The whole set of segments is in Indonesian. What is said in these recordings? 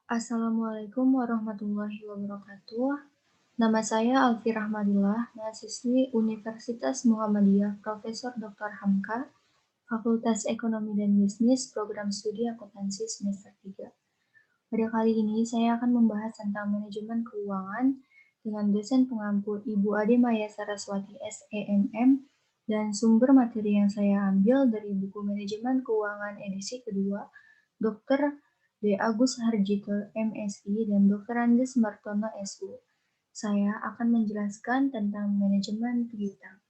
Assalamualaikum warahmatullahi wabarakatuh. Nama saya Alfi Rahmadillah, mahasiswi Universitas Muhammadiyah Profesor Dr. Hamka, Fakultas Ekonomi dan Bisnis, Program Studi Akuntansi semester 3. Pada kali ini saya akan membahas tentang manajemen keuangan dengan dosen pengampu Ibu Ade Maya Saraswati SEMM dan sumber materi yang saya ambil dari buku Manajemen Keuangan edisi kedua, Dr. D. Agus Harjito MSI dan Dr. Andes Martono SU. Saya akan menjelaskan tentang manajemen piutang.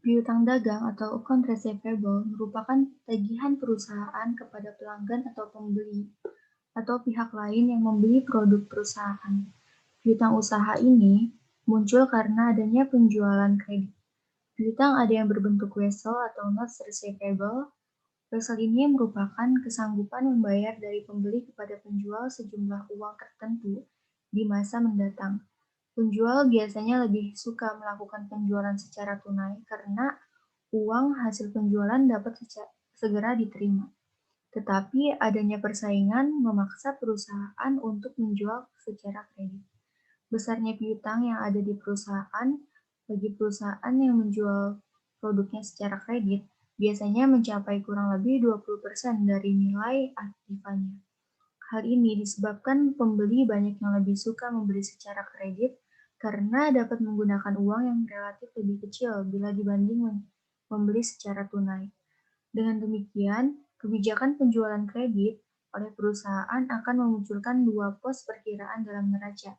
Piutang dagang atau account receivable merupakan tagihan perusahaan kepada pelanggan atau pembeli atau pihak lain yang membeli produk perusahaan. Piutang usaha ini muncul karena adanya penjualan kredit. Piutang ada yang berbentuk wesel atau notes receivable. Wesel ini merupakan kesanggupan membayar dari pembeli kepada penjual sejumlah uang tertentu di masa mendatang. Penjual biasanya lebih suka melakukan penjualan secara tunai karena uang hasil penjualan dapat segera diterima. Tetapi adanya persaingan memaksa perusahaan untuk menjual secara kredit. Besarnya piutang yang ada di perusahaan bagi perusahaan yang menjual produknya secara kredit biasanya mencapai kurang lebih 20% dari nilai aktifanya. Hal ini disebabkan pembeli banyak yang lebih suka membeli secara kredit karena dapat menggunakan uang yang relatif lebih kecil bila dibanding membeli secara tunai. Dengan demikian, kebijakan penjualan kredit oleh perusahaan akan memunculkan dua pos perkiraan dalam neraca.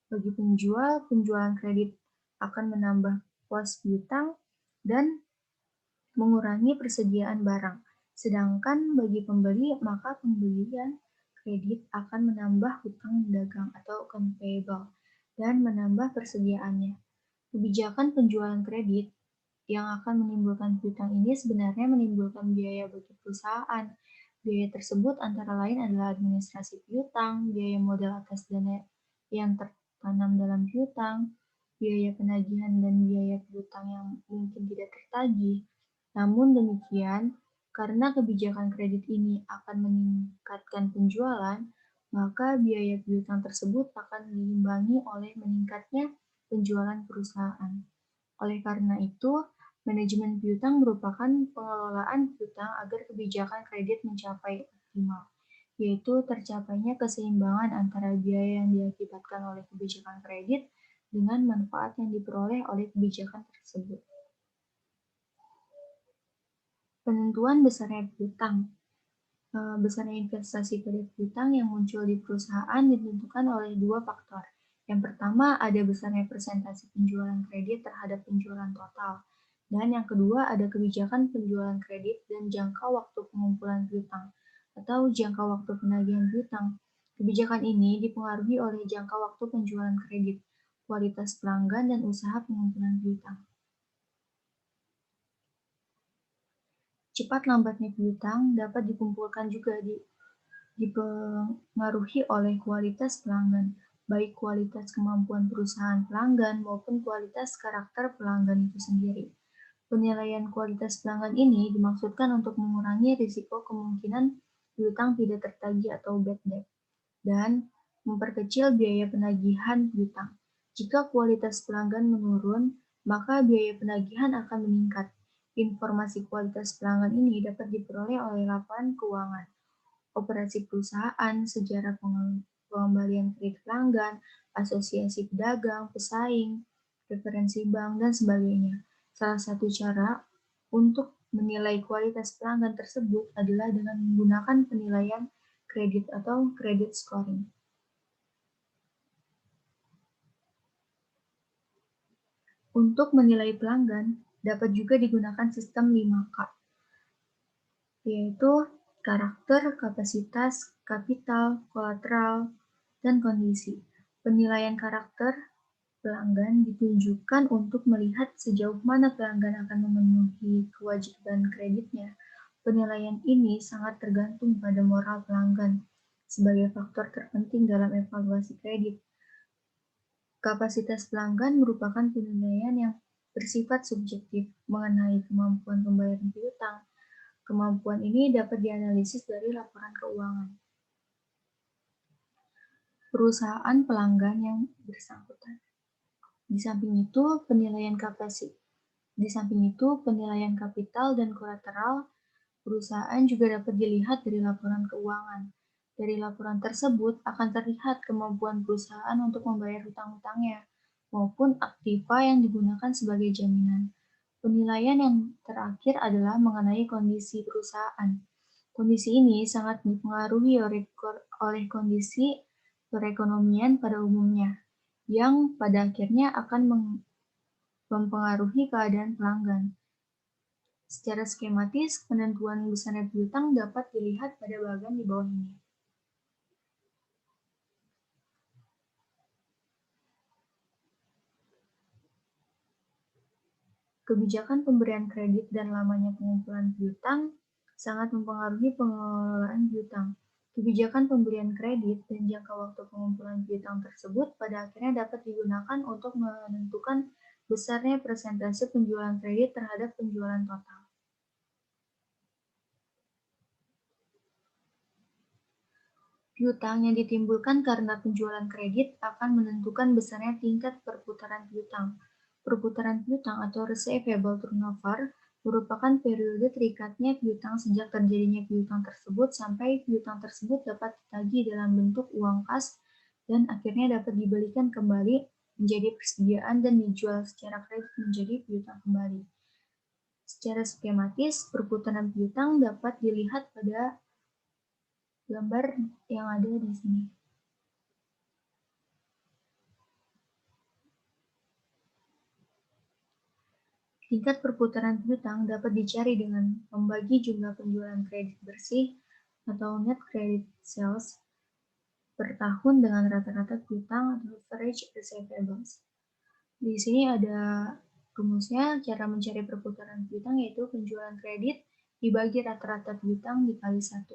Bagi penjual, penjualan kredit akan menambah pos piutang dan mengurangi persediaan barang. Sedangkan bagi pembeli, maka pembelian kredit akan menambah hutang dagang atau account payable dan menambah persediaannya. Kebijakan penjualan kredit yang akan menimbulkan piutang ini sebenarnya menimbulkan biaya bagi perusahaan. Biaya tersebut antara lain adalah administrasi piutang, biaya modal atas dana yang tertanam dalam piutang, biaya penagihan dan biaya piutang yang mungkin tidak tertagih. Namun demikian, karena kebijakan kredit ini akan meningkatkan penjualan, maka biaya piutang tersebut akan diimbangi oleh meningkatnya penjualan perusahaan. Oleh karena itu, manajemen piutang merupakan pengelolaan piutang agar kebijakan kredit mencapai optimal, yaitu tercapainya keseimbangan antara biaya yang diakibatkan oleh kebijakan kredit dengan manfaat yang diperoleh oleh kebijakan tersebut. Penentuan besarnya piutang. Besarnya investasi pada piutang yang muncul di perusahaan ditentukan oleh dua faktor. Yang pertama, ada besarnya persentase penjualan kredit terhadap penjualan total. Dan yang kedua, ada kebijakan penjualan kredit dan jangka waktu pengumpulan piutang atau jangka waktu penagihan piutang. Kebijakan ini dipengaruhi oleh jangka waktu penjualan kredit, kualitas pelanggan, dan usaha pengumpulan piutang. Cepat lambatnya piutang dapat dikumpulkan juga dipengaruhi oleh kualitas pelanggan, baik kualitas kemampuan perusahaan pelanggan maupun kualitas karakter pelanggan itu sendiri. Penilaian kualitas pelanggan ini dimaksudkan untuk mengurangi risiko kemungkinan piutang tidak tertagih atau bad debt dan memperkecil biaya penagihan piutang. Jika kualitas pelanggan menurun, maka biaya penagihan akan meningkat. Informasi kualitas pelanggan ini dapat diperoleh oleh laporan keuangan, operasi perusahaan, sejarah pengembalian kredit pelanggan, asosiasi pedagang, pesaing, referensi bank, dan sebagainya. Salah satu cara untuk menilai kualitas pelanggan tersebut adalah dengan menggunakan penilaian kredit atau credit scoring. Untuk menilai pelanggan, dapat juga digunakan sistem 5K, yaitu karakter, kapasitas, kapital, kolateral, dan kondisi. Penilaian karakter pelanggan ditunjukkan untuk melihat sejauh mana pelanggan akan memenuhi kewajiban kreditnya. Penilaian ini sangat tergantung pada moral pelanggan sebagai faktor terpenting dalam evaluasi kredit. Kapasitas pelanggan merupakan penilaian yang bersifat subjektif mengenai kemampuan pembayaran piutang. Kemampuan ini dapat dianalisis dari laporan keuangan perusahaan pelanggan yang bersangkutan. Di samping itu, penilaian kapital dan kolateral perusahaan juga dapat dilihat dari laporan keuangan. Dari laporan tersebut akan terlihat kemampuan perusahaan untuk membayar hutang-hutangnya maupun aktiva yang digunakan sebagai jaminan. Penilaian yang terakhir adalah mengenai kondisi perusahaan. Kondisi ini sangat dipengaruhi oleh kondisi perekonomian pada umumnya, yang pada akhirnya akan mempengaruhi keadaan pelanggan. Secara skematis, penentuan besarnya piutang dapat dilihat pada bagian di bawah ini. Kebijakan pemberian kredit dan lamanya pengumpulan piutang sangat mempengaruhi pengelolaan piutang. Kebijakan pemberian kredit dan jangka waktu pengumpulan piutang tersebut pada akhirnya dapat digunakan untuk menentukan besarnya persentase penjualan kredit terhadap penjualan total. Piutang yang ditimbulkan karena penjualan kredit akan menentukan besarnya tingkat perputaran piutang. Perputaran piutang atau receivable turnover merupakan periode terikatnya piutang sejak terjadinya piutang tersebut sampai piutang tersebut dapat ditagih dalam bentuk uang kas dan akhirnya dapat dibalikan kembali menjadi persediaan dan dijual secara kredit menjadi piutang kembali. Secara skematis, perputaran piutang dapat dilihat pada gambar yang ada di sini. Tingkat perputaran piutang dapat dicari dengan membagi jumlah penjualan kredit bersih atau net credit sales per tahun dengan rata-rata piutang atau average receivables. Di sini ada rumusnya, cara mencari perputaran piutang yaitu penjualan kredit dibagi rata-rata piutang dikali 1.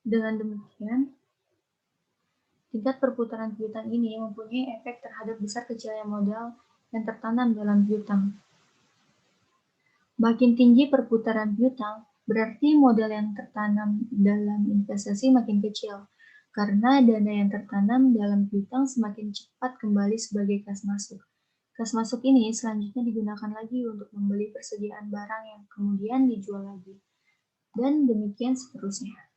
Dengan demikian, tingkat perputaran piutang ini mempunyai efek terhadap besar kecilnya modal yang tertanam dalam piutang. Makin tinggi perputaran piutang, berarti modal yang tertanam dalam investasi makin kecil, karena dana yang tertanam dalam piutang semakin cepat kembali sebagai kas masuk. Kas masuk ini selanjutnya digunakan lagi untuk membeli persediaan barang yang kemudian dijual lagi, dan demikian seterusnya.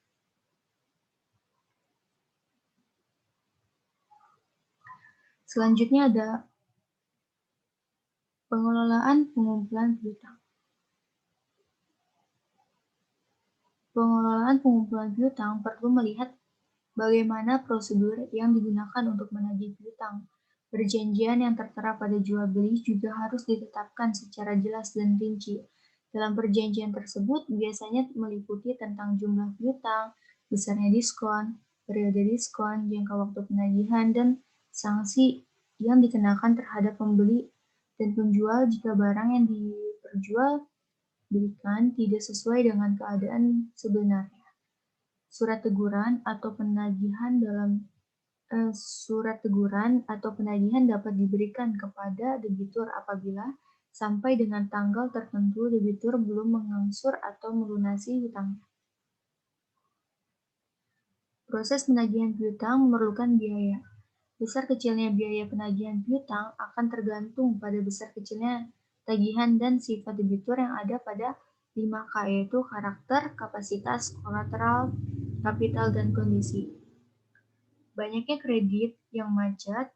Selanjutnya ada pengelolaan pengumpulan piutang. Pengelolaan pengumpulan piutang perlu melihat bagaimana prosedur yang digunakan untuk menagih piutang. Perjanjian yang tertera pada jual beli juga harus ditetapkan secara jelas dan rinci. Dalam perjanjian tersebut biasanya meliputi tentang jumlah piutang, besarnya diskon, periode diskon, jangka waktu penagihan, dan sanksi yang dikenakan terhadap pembeli dan penjual jika barang yang diperjual belikan tidak sesuai dengan keadaan sebenarnya. Surat teguran atau penagihan dapat diberikan kepada debitur apabila sampai dengan tanggal tertentu debitur belum mengangsur atau melunasi hutangnya. Proses penagihan piutang memerlukan biaya. Besar kecilnya biaya penagihan piutang akan tergantung pada besar kecilnya tagihan dan sifat debitur yang ada pada 5K, yaitu karakter, kapasitas, kolateral, kapital, dan kondisi. Banyaknya kredit yang macet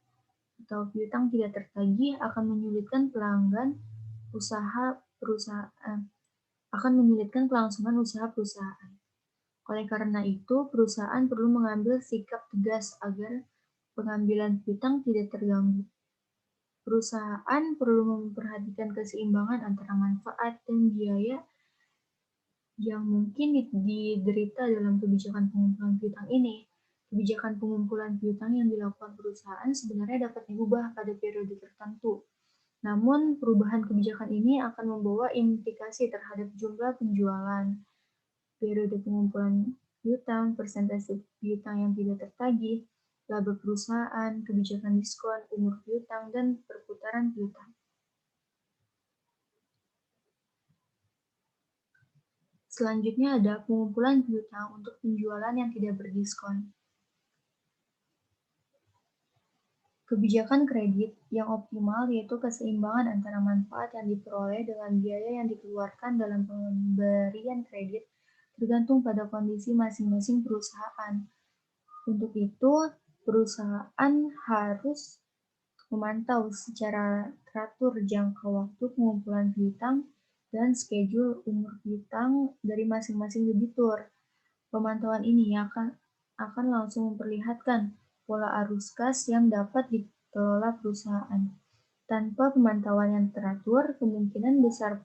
atau piutang tidak tertagih akan menyulitkan kelangsungan usaha perusahaan. Oleh karena itu, perusahaan perlu mengambil sikap tegas agar pengambilan piutang tidak terganggu. Perusahaan perlu memperhatikan keseimbangan antara manfaat dan biaya yang mungkin diderita dalam kebijakan pengumpulan piutang ini. Kebijakan pengumpulan piutang yang dilakukan perusahaan sebenarnya dapat diubah pada periode tertentu. Namun, perubahan kebijakan ini akan membawa implikasi terhadap jumlah penjualan, periode pengumpulan piutang, persentase piutang yang tidak tertagih, laba perusahaan, kebijakan diskon, umur piutang, dan perputaran piutang. Selanjutnya ada pengumpulan piutang untuk penjualan yang tidak berdiskon. Kebijakan kredit yang optimal yaitu keseimbangan antara manfaat yang diperoleh dengan biaya yang dikeluarkan dalam pemberian kredit tergantung pada kondisi masing-masing perusahaan. Untuk itu, perusahaan harus memantau secara teratur jangka waktu pengumpulan piutang dan schedule umur piutang dari masing-masing debitur. Pemantauan ini akan langsung memperlihatkan pola arus kas yang dapat dikelola perusahaan. Tanpa pemantauan yang teratur, kemungkinan besar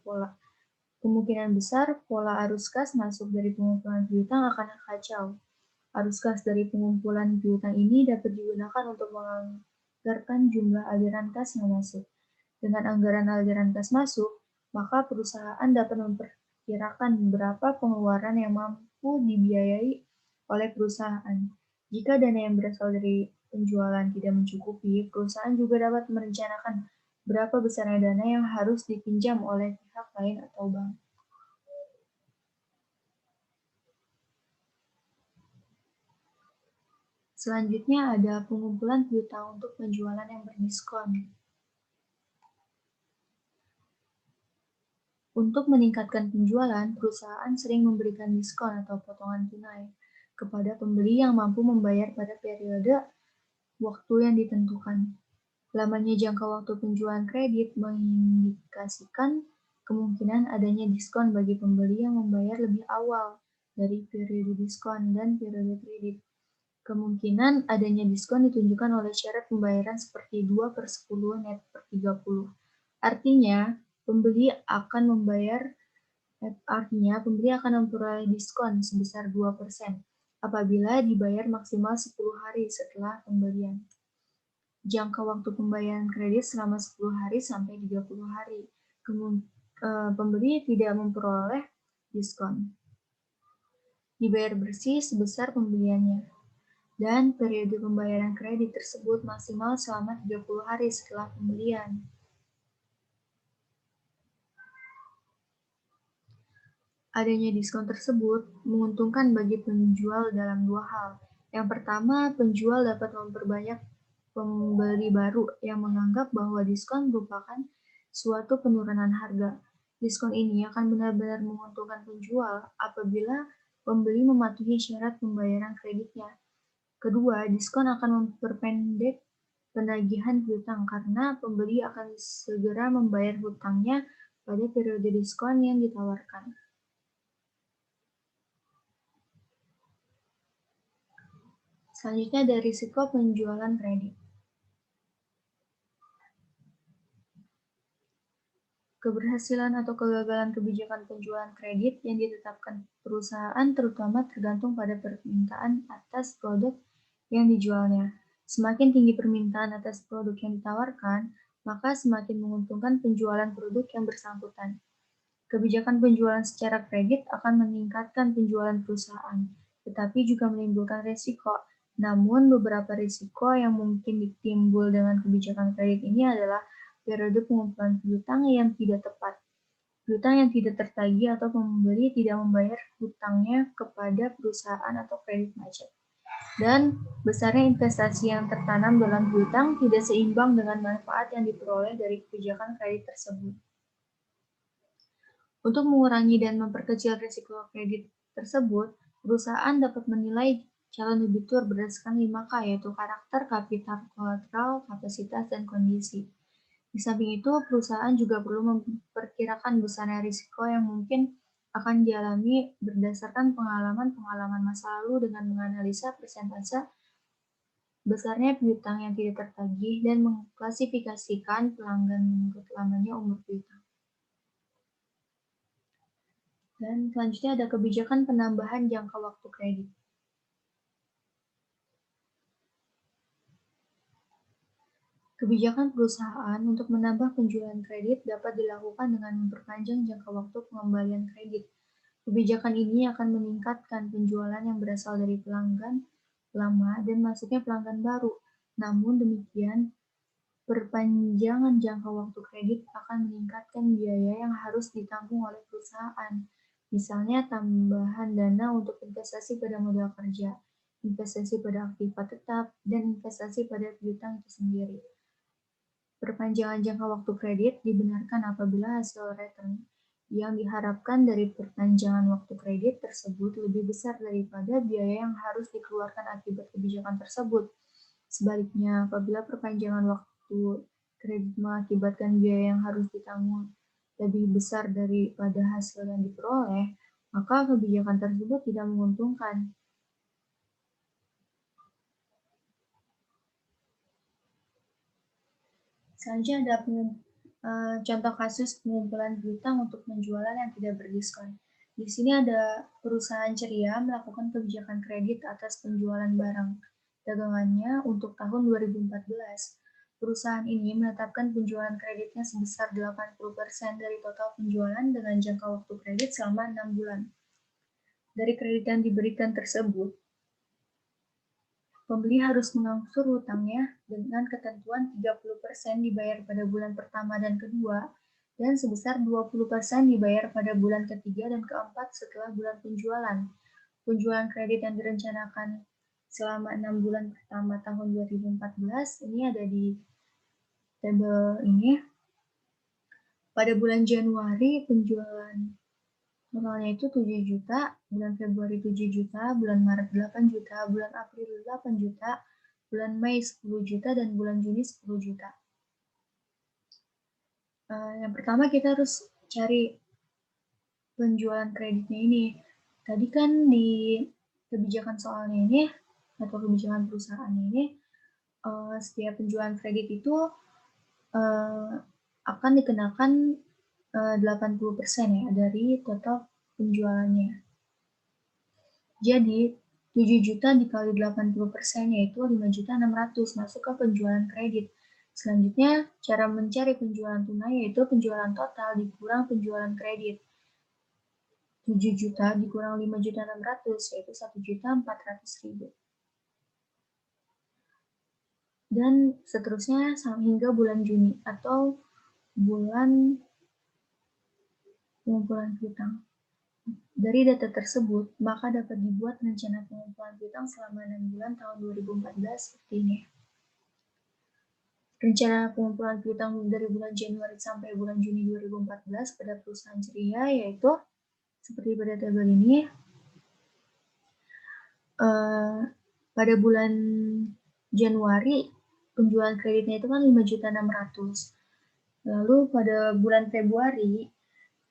pola arus kas masuk dari pengumpulan piutang akan kacau. Arus kas dari pengumpulan piutang ini dapat digunakan untuk menganggarkan jumlah aliran kas yang masuk. Dengan anggaran aliran kas masuk, maka perusahaan dapat memperkirakan berapa pengeluaran yang mampu dibiayai oleh perusahaan. Jika dana yang berasal dari penjualan tidak mencukupi, perusahaan juga dapat merencanakan berapa besarnya dana yang harus dipinjam oleh pihak lain atau bank. Selanjutnya ada pengumpulan piutang untuk penjualan yang berdiskon. Untuk meningkatkan penjualan, perusahaan sering memberikan diskon atau potongan tunai kepada pembeli yang mampu membayar pada periode waktu yang ditentukan. Lamanya jangka waktu penjualan kredit mengindikasikan kemungkinan adanya diskon bagi pembeli yang membayar lebih awal dari periode diskon dan periode kredit. Kemungkinan adanya diskon ditunjukkan oleh syarat pembayaran seperti 2/10 net per 30. Artinya, pembeli akan memperoleh diskon sebesar 2% apabila dibayar maksimal 10 hari setelah pembelian. Jangka waktu pembayaran kredit selama 10 hari sampai 30 hari. Pembeli tidak memperoleh diskon. Dibayar bersih sebesar pembeliannya. Dan periode pembayaran kredit tersebut maksimal selama 30 hari setelah pembelian. Adanya diskon tersebut menguntungkan bagi penjual dalam dua hal. Yang pertama, penjual dapat memperbanyak pembeli baru yang menganggap bahwa diskon merupakan suatu penurunan harga. Diskon ini akan benar-benar menguntungkan penjual apabila pembeli mematuhi syarat pembayaran kreditnya. Kedua, diskon akan memperpendek penagihan piutang karena pembeli akan segera membayar hutangnya pada periode diskon yang ditawarkan. Selanjutnya ada risiko penjualan kredit. Keberhasilan atau kegagalan kebijakan penjualan kredit yang ditetapkan perusahaan terutama tergantung pada permintaan atas produk yang dijualnya. Semakin tinggi permintaan atas produk yang ditawarkan, maka semakin menguntungkan penjualan produk yang bersangkutan. Kebijakan penjualan secara kredit akan meningkatkan penjualan perusahaan, tetapi juga menimbulkan risiko. Namun, beberapa risiko yang mungkin timbul dengan kebijakan kredit ini adalah periode pengumpulan piutang yang tidak tepat, piutang yang tidak tertagih atau pembeli tidak membayar hutangnya kepada perusahaan atau kredit macet. Dan besarnya investasi yang tertanam dalam piutang tidak seimbang dengan manfaat yang diperoleh dari kebijakan kredit tersebut. Untuk mengurangi dan memperkecil risiko kredit tersebut, perusahaan dapat menilai calon debitur berdasarkan 5K, yaitu karakter, kapital, kolateral, kapasitas, dan kondisi. Di samping itu, perusahaan juga perlu memperkirakan besarnya risiko yang mungkin akan dialami berdasarkan pengalaman masa lalu dengan menganalisa persentase besarnya piutang yang tidak tertagih dan mengklasifikasikan pelanggan menurut lamanya umur piutang. Dan selanjutnya ada kebijakan penambahan jangka waktu kredit. Kebijakan perusahaan untuk menambah penjualan kredit dapat dilakukan dengan memperpanjang jangka waktu pengembalian kredit. Kebijakan ini akan meningkatkan penjualan yang berasal dari pelanggan lama dan masuknya pelanggan baru. Namun demikian, perpanjangan jangka waktu kredit akan meningkatkan biaya yang harus ditanggung oleh perusahaan. Misalnya tambahan dana untuk investasi pada modal kerja, investasi pada aktiva tetap, dan investasi pada piutang itu sendiri. Perpanjangan jangka waktu kredit dibenarkan apabila hasil return yang diharapkan dari perpanjangan waktu kredit tersebut lebih besar daripada biaya yang harus dikeluarkan akibat kebijakan tersebut. Sebaliknya, apabila perpanjangan waktu kredit mengakibatkan biaya yang harus ditanggung lebih besar daripada hasil yang diperoleh, maka kebijakan tersebut tidak menguntungkan. Selanjutnya ada contoh kasus pengumpulan piutang untuk penjualan yang tidak berdiskon. Di sini ada perusahaan ceria melakukan kebijakan kredit atas penjualan barang dagangannya untuk tahun 2014. Perusahaan ini menetapkan penjualan kreditnya sebesar 80% dari total penjualan dengan jangka waktu kredit selama 6 bulan. Dari kredit yang diberikan tersebut, pembeli harus mengangsur hutangnya dengan ketentuan 30% dibayar pada bulan pertama dan kedua, dan sebesar 20% dibayar pada bulan ketiga dan keempat setelah bulan penjualan. Penjualan kredit yang direncanakan selama 6 bulan pertama tahun 2014, ini ada di tabel ini. Pada bulan Januari, penjualan totalnya itu 7 juta, bulan Februari 7 juta, bulan Maret 8 juta, bulan April 8 juta, bulan Mei 10 juta, dan bulan Juni 10 juta. Yang pertama kita harus cari penjualan kreditnya ini. Tadi kan di kebijakan soalnya ini, atau kebijakan perusahaan ini, setiap penjualan kredit itu akan dikenakan 80% ya dari total penjualannya. Jadi, 7 juta dikali 80% yaitu 5.600.000 masuk ke penjualan kredit. Selanjutnya, cara mencari penjualan tunai yaitu penjualan total dikurang penjualan kredit. 7 juta dikurang 5.600.000 yaitu 1.400.000. Dan seterusnya hingga bulan Juni atau bulan pengumpulan piutang. Dari data tersebut, maka dapat dibuat rencana pengumpulan piutang selama 6 bulan tahun 2014 seperti ini. Rencana pengumpulan piutang dari bulan Januari sampai bulan Juni 2014 pada perusahaan ceria yaitu seperti pada tabel ini. Pada bulan Januari, penjualan kreditnya itu kan 5.600.000. Lalu pada bulan Februari,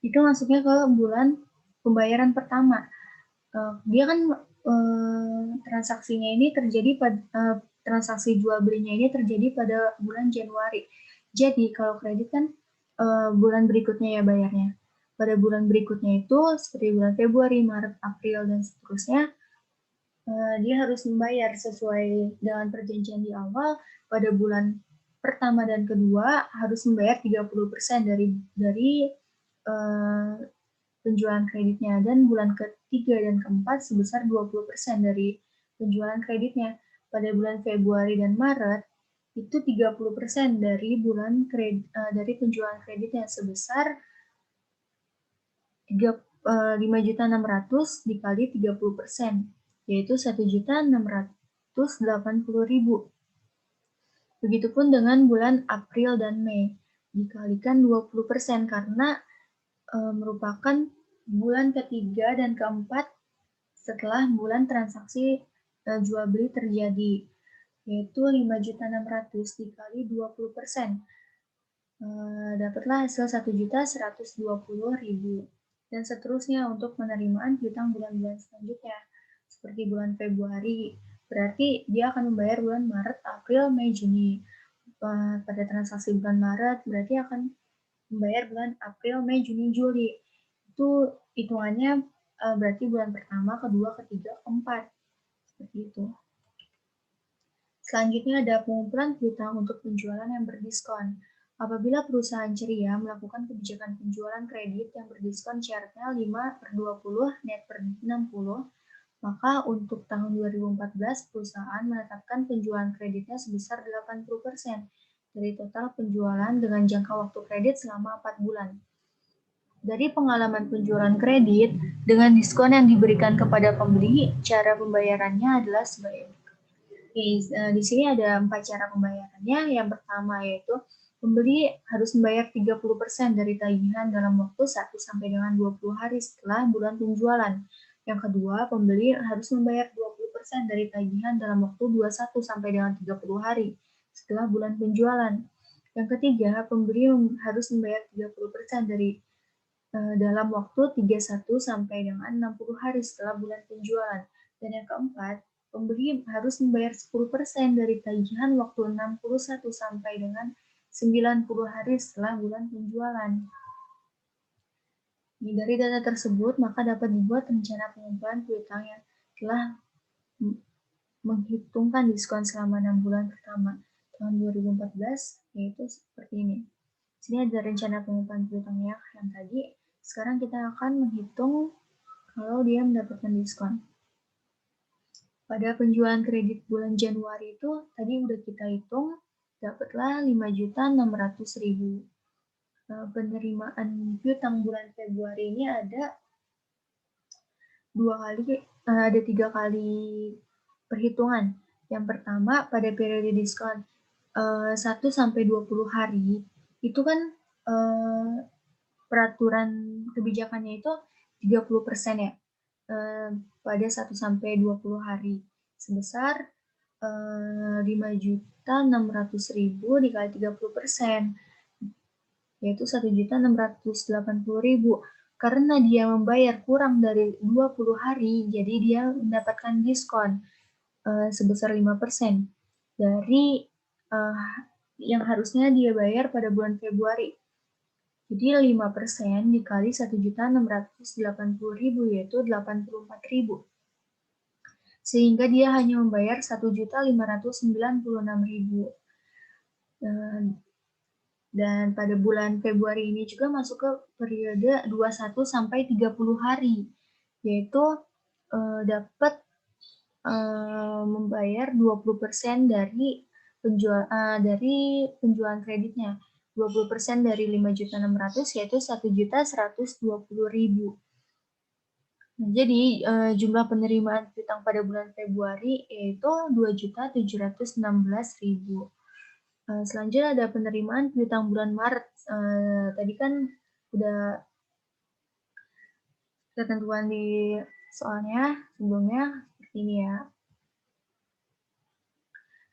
itu masuknya ke bulan pembayaran pertama. Dia kan transaksinya ini terjadi pada transaksi jual belinya ini terjadi pada bulan Januari. Jadi kalau kredit kan bulan berikutnya ya bayarnya. Pada bulan berikutnya itu seperti bulan Februari, Maret, April, dan seterusnya, dia harus membayar sesuai dengan perjanjian di awal. Pada bulan pertama dan kedua harus membayar 30% dari penjualan kreditnya, dan bulan ketiga dan keempat sebesar 20% dari penjualan kreditnya. Pada bulan Februari dan Maret itu 30% dari dari penjualan kreditnya sebesar 5.600.000 dikali 30%, yaitu 1.680.000. Begitupun dengan bulan April dan Mei, dikalikan 20% karena merupakan bulan ketiga dan keempat setelah bulan transaksi jual beli terjadi, yaitu 5.600.000 dikali 20%. Dapatlah hasil 1.120.000. Dan seterusnya untuk penerimaan piutang bulan-bulan selanjutnya, seperti bulan Februari, berarti dia akan membayar bulan Maret, April, Mei, Juni. Pada transaksi bulan Maret, berarti akan membayar bulan April, Mei, Juni, Juli. Itu hitungannya berarti bulan pertama, kedua, ketiga, keempat. Seperti itu. Selanjutnya ada pengumpulan piutang untuk penjualan yang berdiskon. Apabila perusahaan ceria melakukan kebijakan penjualan kredit yang berdiskon syaratnya 5/20, net per 60, Maka untuk tahun 2014, perusahaan menetapkan penjualan kreditnya sebesar 80% dari total penjualan dengan jangka waktu kredit selama 4 bulan. Dari pengalaman penjualan kredit, dengan diskon yang diberikan kepada pembeli, cara pembayarannya adalah sebagai di sini ada 4 cara pembayarannya. Yang pertama yaitu pembeli harus membayar 30% dari tagihan dalam waktu 1 sampai dengan 20 hari setelah bulan penjualan. Yang kedua, pembeli harus membayar 20% dari tagihan dalam waktu 21 sampai dengan 30 hari setelah bulan penjualan. Yang ketiga, pembeli harus membayar 30% dari dalam waktu 31 sampai dengan 60 hari setelah bulan penjualan. Dan yang keempat, pembeli harus membayar 10% dari tagihan waktu 61 sampai dengan 90 hari setelah bulan penjualan. Dari data tersebut, maka dapat dibuat rencana pengumpulan piutang yang telah menghitungkan diskon selama 6 bulan pertama tahun 2014, yaitu seperti ini. Sini ada rencana pengumpulan piutangnya yang tadi. Sekarang kita akan menghitung kalau dia mendapatkan diskon. Pada penjualan kredit bulan Januari itu tadi udah kita hitung dapatlah 5.600.000. Penerimaan piutang bulan Februari ini ada ada 3 kali perhitungan. Yang pertama pada periode diskon 1 sampai 20 hari itu kan peraturan kebijakannya itu 30% ya. Pada 1 sampai 20 hari sebesar 5.600.000 dikali 30%, yaitu 1.680.000. Karena dia membayar kurang dari 20 hari, jadi dia mendapatkan diskon sebesar 5% dari yang harusnya dia bayar pada bulan Februari. Jadi 5% dikali 1.680.000 yaitu 84.000. Sehingga dia hanya membayar 1.596.000. Dan pada bulan Februari ini juga masuk ke periode 21 sampai 30 hari, yaitu dapat membayar 20% dari penjualan kreditnya. 20% dari 5.600.000 yaitu 1.120.000. Nah, jadi jumlah penerimaan piutang pada bulan Februari yaitu 2.716.000. Selanjutnya ada penerimaan piutang bulan Maret. Tadi kan udah ketentuan di soalnya sebelumnya seperti ini ya.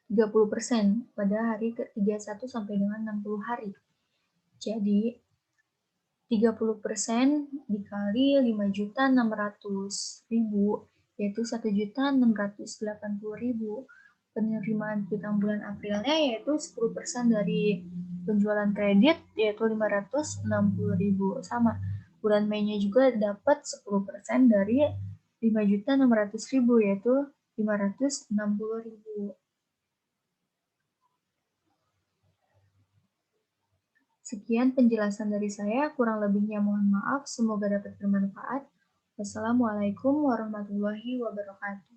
30% pada hari ke-31 sampai dengan 60 hari. Jadi 30% dikali 5.600.000 yaitu 1.680.000. Penerimaan piutang bulan Aprilnya yaitu 10% dari penjualan kredit yaitu 560.000. Sama. Bulan Mei-nya juga dapat 10% dari 5.600.000 yaitu 560.000. Sekian penjelasan dari saya, kurang lebihnya mohon maaf, semoga dapat bermanfaat. Wassalamualaikum warahmatullahi wabarakatuh.